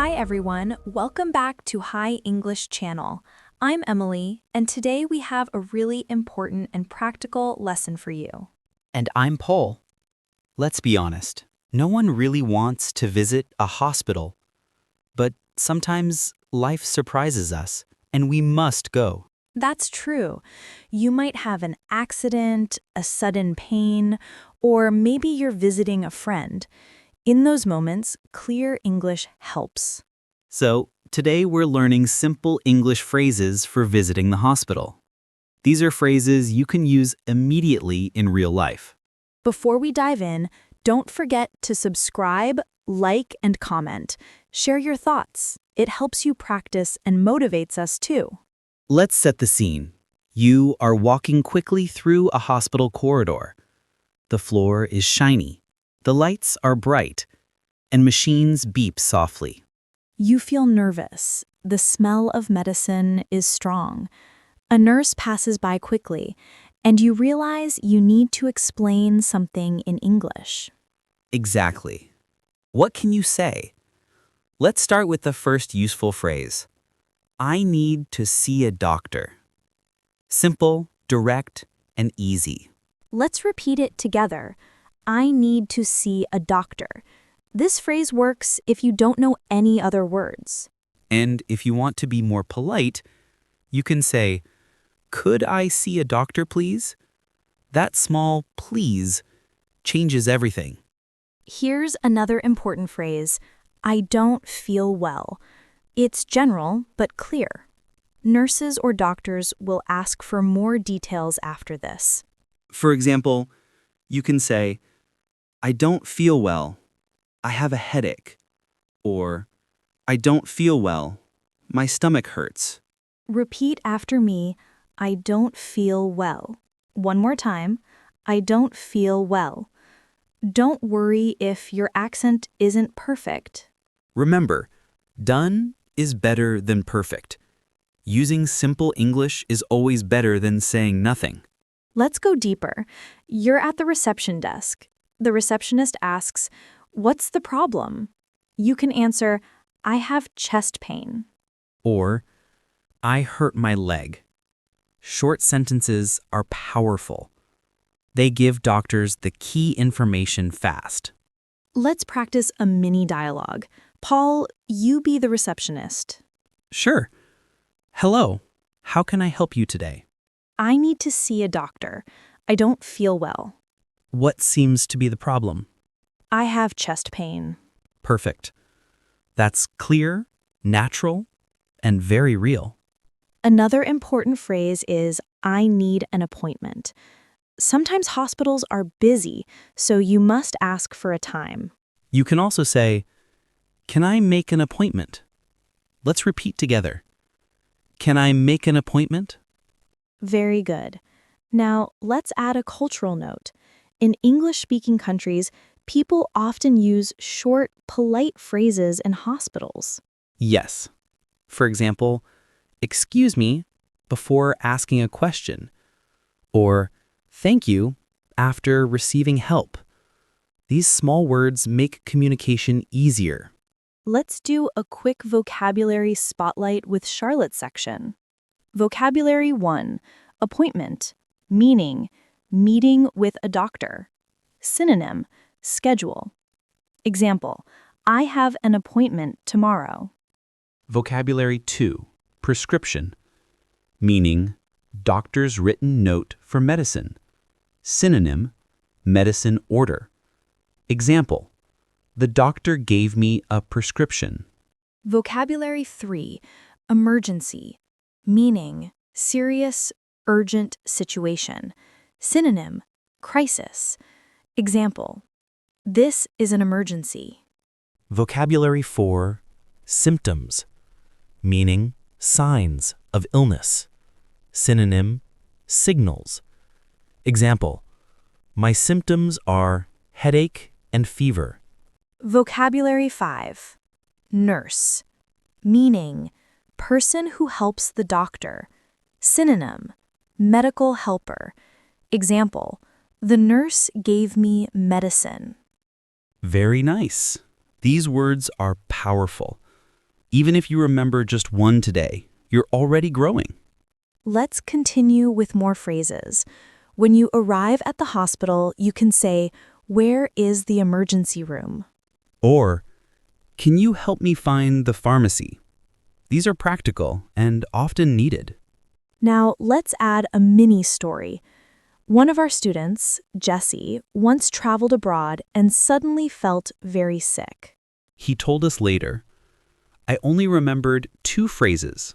Hi everyone, welcome back to Hi English Channel. I'm Emily, and today we have a really important and practical lesson for you. And I'm Paul. Let's be honest, no one really wants to visit a hospital. But sometimes life surprises us, and we must go. That's true. You might have an accident, a sudden pain, or maybe you're visiting a friend. In those moments, clear English helps. So, today we're learning simple English phrases for visiting the hospital. These are phrases you can use immediately in real life. Before we dive in, don't forget to subscribe, like, and comment. Share your thoughts. It helps you practice and motivates us too. Let's set the scene. You are walking quickly through a hospital corridor. The floor is shiny. The lights are bright, and machines beep softly. You feel nervous. The smell of medicine is strong. A nurse passes by quickly, and you realize you need to explain something in English. Exactly. What can you say? Let's start with the first useful phrase. I need to see a doctor. Simple, direct, and easy. Let's repeat it together. I need to see a doctor. This phrase works if you don't know any other words. And if you want to be more polite, you can say, could I see a doctor, please? That small please changes everything. Here's another important phrase. I don't feel well. It's general but clear. Nurses or doctors will ask for more details after this. For example, you can say, I don't feel well. I have a headache. Or, I don't feel well. My stomach hurts. Repeat after me, I don't feel well. One more time, I don't feel well. Don't worry if your accent isn't perfect. Remember, done is better than perfect. Using simple English is always better than saying nothing. Let's go deeper. You're at the reception desk. The receptionist asks, what's the problem? You can answer, I have chest pain. Or, I hurt my leg. Short sentences are powerful. They give doctors the key information fast. Let's practice a mini dialogue. Paul, you be the receptionist. Sure. Hello. How can I help you today? I need to see a doctor. I don't feel well. What seems to be the problem? I have chest pain. Perfect. That's clear, natural, and very real. Another important phrase is, I need an appointment. Sometimes hospitals are busy, so you must ask for a time. You can also say, can I make an appointment? Let's repeat together. Can I make an appointment? Very good. Now, let's add a cultural note. In English-speaking countries, people often use short, polite phrases in hospitals. Yes. For example, excuse me before asking a question, or thank you after receiving help. These small words make communication easier. Let's do a quick vocabulary spotlight with Charlotte section. Vocabulary 1. Appointment. Meaning, meeting with a doctor. Synonym, schedule. Example, I have an appointment tomorrow. Vocabulary 2. Prescription. Meaning, doctor's written note for medicine. Synonym, medicine order. Example, the doctor gave me a prescription. Vocabulary 3. Emergency. Meaning, serious, urgent situation. Synonym, crisis. Example, this is an emergency. Vocabulary 4. Symptoms. Meaning, signs of illness. Synonym, signals. Example, my symptoms are headache and fever. Vocabulary 5. Nurse. Meaning, person who helps the doctor. Synonym, medical helper. Example, the nurse gave me medicine. Very nice. These words are powerful. Even if you remember just one today, you're already growing. Let's continue with more phrases. When you arrive at the hospital, you can say, "Where is the emergency room?" Or, can you help me find the pharmacy? These are practical and often needed. Now, let's add a mini story. One of our students, Jesse, once traveled abroad and suddenly felt very sick. He told us later, I only remembered two phrases,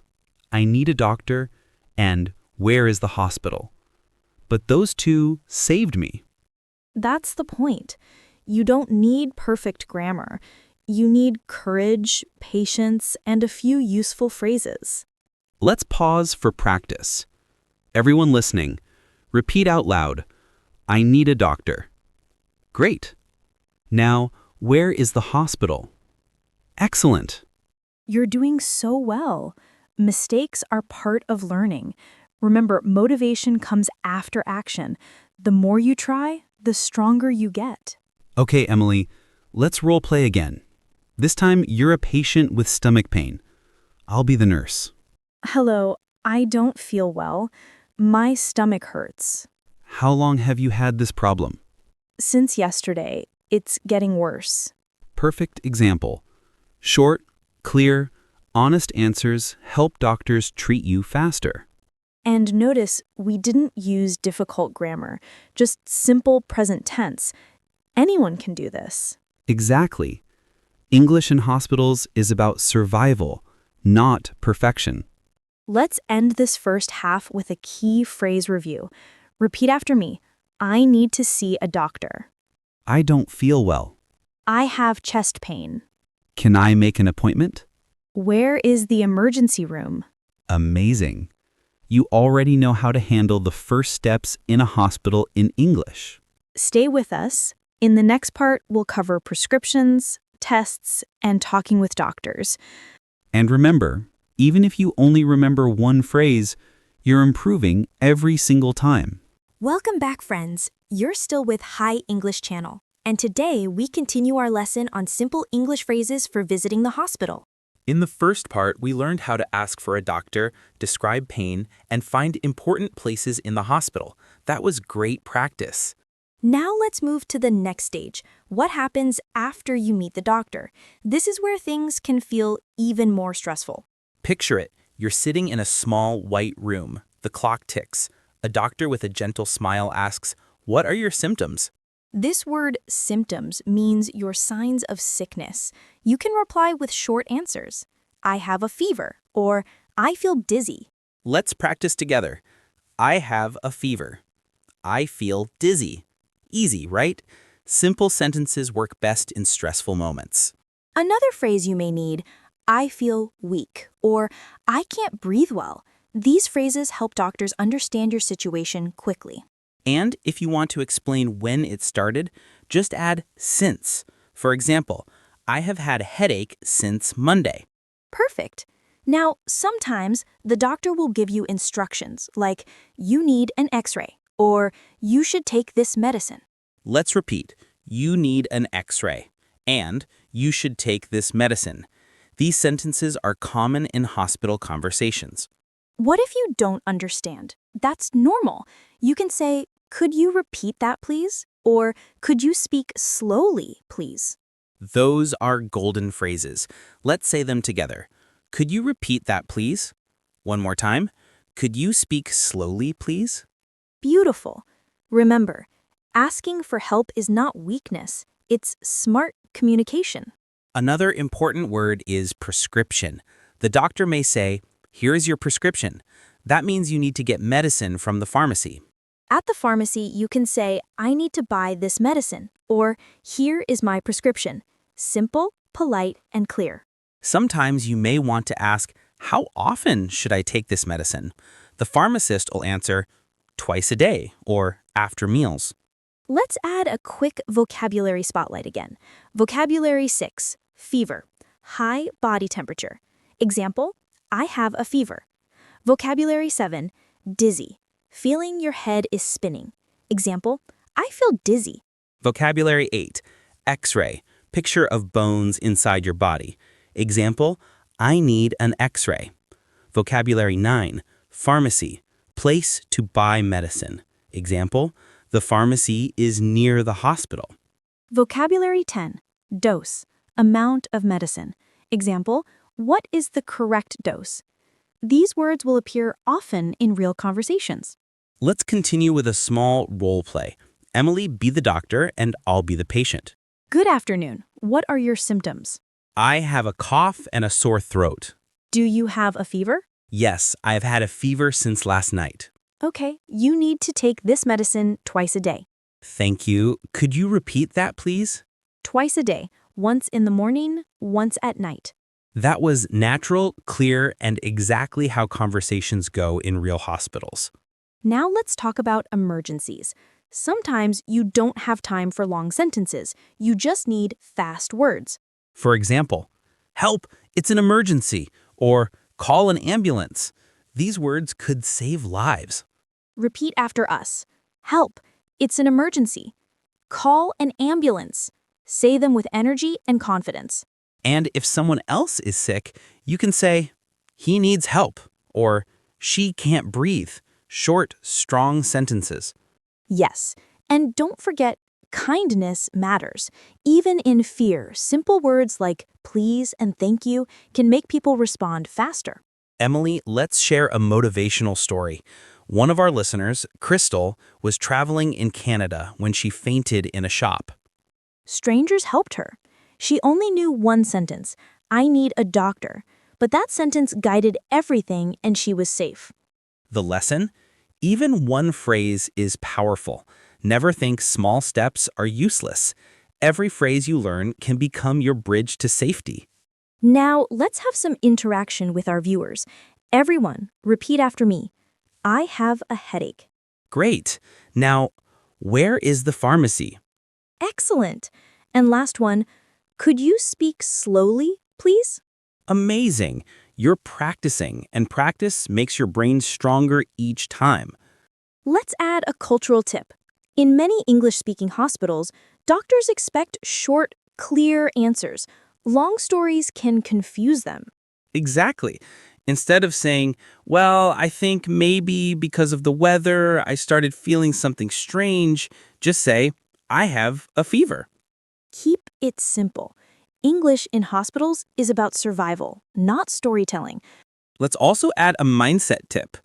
I need a doctor and where is the hospital? But those two saved me. That's the point. You don't need perfect grammar. You need courage, patience, and a few useful phrases. Let's pause for practice. Everyone listening, repeat out loud, I need a doctor. Great. Now, where is the hospital? Excellent. You're doing so well. Mistakes are part of learning. Remember, motivation comes after action. The more you try, the stronger you get. Okay, Emily, let's role play again. This time, you're a patient with stomach pain. I'll be the nurse. Hello, I don't feel well. My stomach hurts. How long have you had this problem? Since yesterday, it's getting worse. Perfect example. Short, clear, honest answers help doctors treat you faster. And notice we didn't use difficult grammar, just simple present tense. Anyone can do this. Exactly. English in hospitals is about survival, not perfection. Let's end this first half with a key phrase review. Repeat after me. I need to see a doctor. I don't feel well. I have chest pain. Can I make an appointment? Where is the emergency room? Amazing. You already know how to handle the first steps in a hospital in English. Stay with us. In the next part, we'll cover prescriptions, tests, and talking with doctors. And remember, even if you only remember one phrase, you're improving every single time. Welcome back, friends. You're still with Hi English Channel, and today we continue our lesson on simple English phrases for visiting the hospital. In the first part, we learned how to ask for a doctor, describe pain, and find important places in the hospital. That was great practice. Now let's move to the next stage. What happens after you meet the doctor? This is where things can feel even more stressful. Picture it. You're sitting in a small white room. The clock ticks. A doctor with a gentle smile asks, "What are your symptoms?" This word symptoms means your signs of sickness. You can reply with short answers. I have a fever, or I feel dizzy. Let's practice together. I have a fever. I feel dizzy. Easy, right? Simple sentences work best in stressful moments. Another phrase you may need, I feel weak, or I can't breathe well. These phrases help doctors understand your situation quickly. And if you want to explain when it started, just add since. For example, I have had a headache since Monday. Perfect. Now, sometimes the doctor will give you instructions like, you need an x-ray, or you should take this medicine. Let's repeat. You need an x-ray. And you should take this medicine. These sentences are common in hospital conversations. What if you don't understand? That's normal. You can say, could you repeat that, please? Or could you speak slowly, please? Those are golden phrases. Let's say them together. Could you repeat that, please? One more time. Could you speak slowly, please? Beautiful. Remember, asking for help is not weakness. It's smart communication. Another important word is prescription. The doctor may say, "Here is your prescription." That means you need to get medicine from the pharmacy. At the pharmacy, you can say, I need to buy this medicine, or here is my prescription. Simple, polite, and clear. Sometimes you may want to ask, how often should I take this medicine? The pharmacist will answer, twice a day, or after meals. Let's add a quick vocabulary spotlight again. Vocabulary 6, fever, high body temperature. Example, I have a fever. Vocabulary 7, dizzy, feeling your head is spinning. Example, I feel dizzy. Vocabulary 8, X-ray, picture of bones inside your body. Example, I need an X-ray. Vocabulary 9, pharmacy, place to buy medicine. Example, the pharmacy is near the hospital. Vocabulary 10. Dose, amount of medicine. Example, what is the correct dose? These words will appear often in real conversations. Let's continue with a small role play. Emily, be the doctor, and I'll be the patient. Good afternoon. What are your symptoms? I have a cough and a sore throat. Do you have a fever? Yes, I have had a fever since last night. Okay, you need to take this medicine twice a day. Thank you. Could you repeat that, please? Twice a day, once in the morning, once at night. That was natural, clear, and exactly how conversations go in real hospitals. Now let's talk about emergencies. Sometimes you don't have time for long sentences. You just need fast words. For example, help, it's an emergency, or call an ambulance. These words could save lives. Repeat after us. Help, it's an emergency. Call an ambulance. Say them with energy and confidence. And if someone else is sick, you can say, he needs help, or she can't breathe. Short, strong sentences. Yes, and don't forget, kindness matters. Even in fear, simple words like please and thank you can make people respond faster. Emily, let's share a motivational story. One of our listeners, Crystal, was traveling in Canada when she fainted in a shop. Strangers helped her. She only knew one sentence, I need a doctor, but that sentence guided everything and she was safe. The lesson? Even one phrase is powerful. Never think small steps are useless. Every phrase you learn can become your bridge to safety. Now, let's have some interaction with our viewers. Everyone, repeat after me. I have a headache. Great. Now, where is the pharmacy? Excellent. And last one, could you speak slowly, please? Amazing. You're practicing, and practice makes your brain stronger each time. Let's add a cultural tip. In many English-speaking hospitals, doctors expect short, clear answers. Long stories can confuse them. Exactly. Instead of saying, well, I think maybe because of the weather, I started feeling something strange, just say, I have a fever. Keep it simple. English in hospitals is about survival, not storytelling. Let's also add a mindset tip.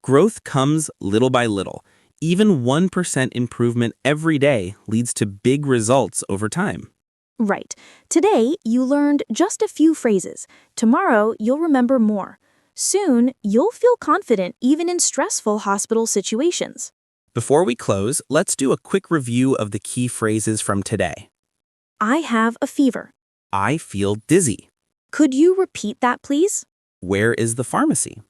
Growth comes little by little. Even 1% improvement every day leads to big results over time. Right. Today, you learned just a few phrases. Tomorrow, you'll remember more. Soon, you'll feel confident even in stressful hospital situations. Before we close, let's do a quick review of the key phrases from today. I have a fever. I feel dizzy. Could you repeat that, please? Where is the pharmacy?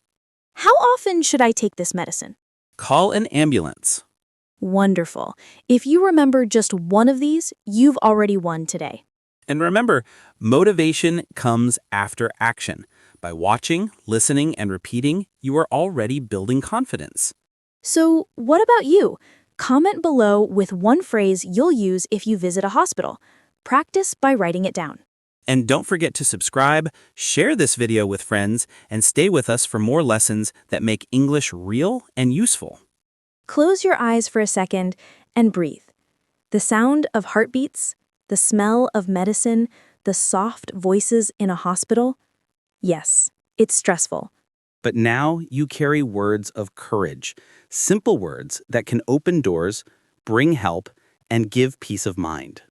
How often should I take this medicine? Call an ambulance. Wonderful. If you remember just one of these, you've already won today. And remember, motivation comes after action. By watching, listening, and repeating, you are already building confidence. So, what about you? Comment below with one phrase you'll use if you visit a hospital. Practice by writing it down. And don't forget to subscribe, share this video with friends, and stay with us for more lessons that make English real and useful. Close your eyes for a second and breathe. The sound of heartbeats, the smell of medicine, the soft voices in a hospital. Yes, it's stressful. But now you carry words of courage, simple words that can open doors, bring help, and give peace of mind.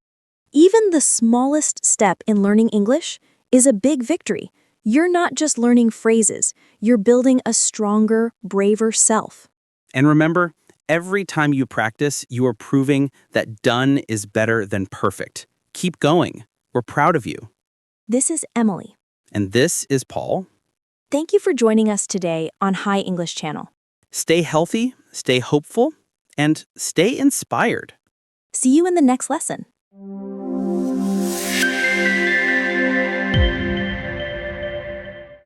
Even the smallest step in learning English is a big victory. You're not just learning phrases, you're building a stronger, braver self. And remember, every time you practice, you are proving that done is better than perfect. Keep going. We're proud of you. This is Emily. And this is Paul. Thank you for joining us today on Hi English Channel. Stay healthy, stay hopeful, and stay inspired. See you in the next lesson.